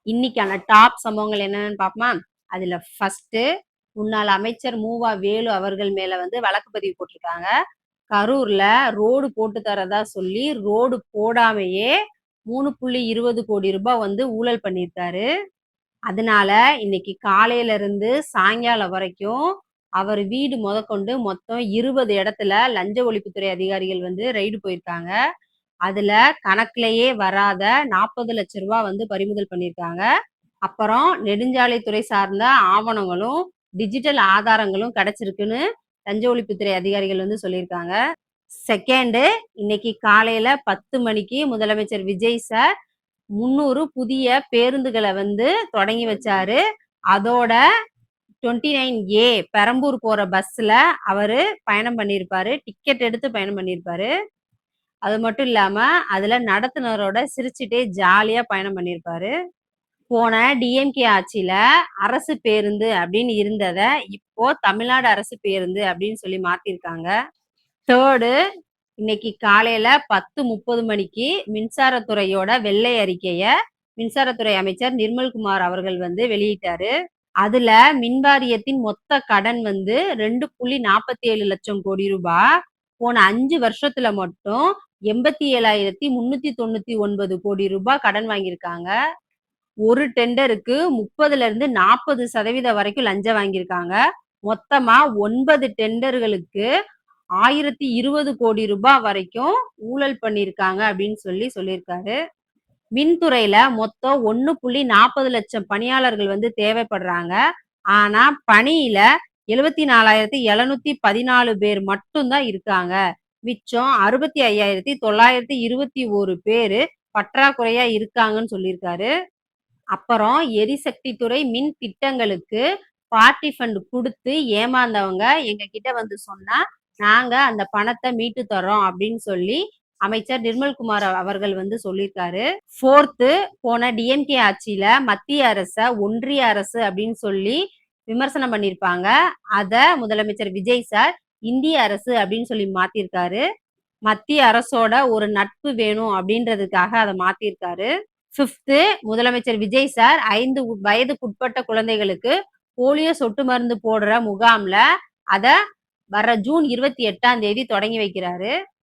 இன்னைக்கான டாப் சம்பவங்கள் என்னன்னு பார்ப்போமா? அதுல ஃபர்ஸ்ட் முன்னாள் அமைச்சர் மூவா வேலு அவர்கள் மேல வழக்கு பதிவு போட்டிருக்காங்க. கரூர்ல ரோடு போட்டு தரதா சொல்லி ரோடு போடாமையே 3.20 கோடி ரூபாய் ஊழல் பண்ணியிருக்காரு. அதனால இன்னைக்கு காலையில இருந்து சாயங்காலம் வரைக்கும் அவர் வீடு முதற்கொண்டு மொத்தம் 20 இடத்துல லஞ்ச ஒழிப்புத்துறை அதிகாரிகள் ரெய்டு போயிருக்காங்க. அதுல கணக்குலயே வராத 40 லட்சம் ரூபாய் பறிமுதல் பண்ணியிருக்காங்க. அப்புறம் நெடுஞ்சாலைத்துறை சார்ந்த ஆவணங்களும் டிஜிட்டல் ஆதாரங்களும் கிடைச்சிருக்குன்னு லஞ்ச ஒழிப்புத்துறை அதிகாரிகள் சொல்லியிருக்காங்க. செகண்ட், இன்னைக்கு காலையில 10 மணிக்கு முதலமைச்சர் விஜய் சார் 300 புதிய பேருந்துகளை தொடங்கி வச்சாரு. அதோட 29A பெரம்பூர் போற பஸ்ல அவரு பயணம் பண்ணியிருப்பாரு. டிக்கெட் எடுத்து பயணம் பண்ணியிருப்பாரு. அது மட்டும் இல்லாம அதுல நடத்துனரோட சிரிச்சுட்டே ஜாலியா பயணம் பண்ணியிருப்பாரு. போன டிஎம்கே ஆட்சியில அரசு பேருந்து அப்படின்னு இருந்தத இப்போ தமிழ்நாடு அரசு பேருந்து அப்படின்னு சொல்லி மாத்திருக்காங்க. தேர்டு, இன்னைக்கு காலையில 10:30 மணிக்கு மின்சாரத்துறையோட வெள்ளை அறிக்கைய மின்சாரத்துறை அமைச்சர் நிர்மல்குமார் அவர்கள் வெளியிட்டாரு. அதுல மின்வாரியத்தின் மொத்த கடன் 2.47 லட்சம் கோடி ரூபாய். போன 5 வருஷத்துல மட்டும் 87,399 கோடி ரூபாய் கடன் வாங்கியிருக்காங்க. ஒரு டெண்டருக்கு 30% வரைக்கும் லஞ்சம் வாங்கியிருக்காங்க. மொத்தமா 9 டெண்டர்களுக்கு 1020 கோடி ரூபாய் வரைக்கும் ஊழல் பண்ணியிருக்காங்க அப்படின்னு சொல்லியிருக்காரு. மின்துறையில மொத்தம் 1.40 லட்சம் பணியாளர்கள் தேவைப்படுறாங்க. ஆனா பணியில 74,714 பேர் மட்டும்தான் இருக்காங்க. மிச்சம் 65,921 பேரு பற்றாக்குறையா இருக்காங்கன்னு சொல்லியிருக்காரு. அப்புறம் எரிசக்தி துறை மின் திட்டங்களுக்கு பார்ட்டி ஃபண்ட் கொடுத்து ஏமாந்தவங்க எங்க கிட்ட சொன்னா நாங்க அந்த பணத்தை மீட்டு தரோம் அப்படின்னு சொல்லி அமைச்சர் நிர்மல்குமார் அவர்கள் சொல்லியிருக்காரு. ஃபோர்த்து, போன டிஎம்கே ஆட்சியில மத்திய அரச ஒன்றிய அரசு அப்படின்னு சொல்லி விமர்சனம் பண்ணியிருப்பாங்க. அத முதலமைச்சர் விஜய் சார் இந்திய அரசு அப்படின்னு சொல்லி மாத்திருக்காரு. மத்திய அரசோட ஒரு நட்பு வேணும் அப்படின்றதுக்காக அதை மாத்திருக்காரு. ஃபிஃப்த்து, முதலமைச்சர் விஜய் சார் 5 வயதுக்குட்பட்ட குழந்தைகளுக்கு போலியோ சொட்டு மருந்து போடுற முகாம்ல அத வர ஜூன் 28ஆம் தேதி தொடங்கி வைக்கிறாரு.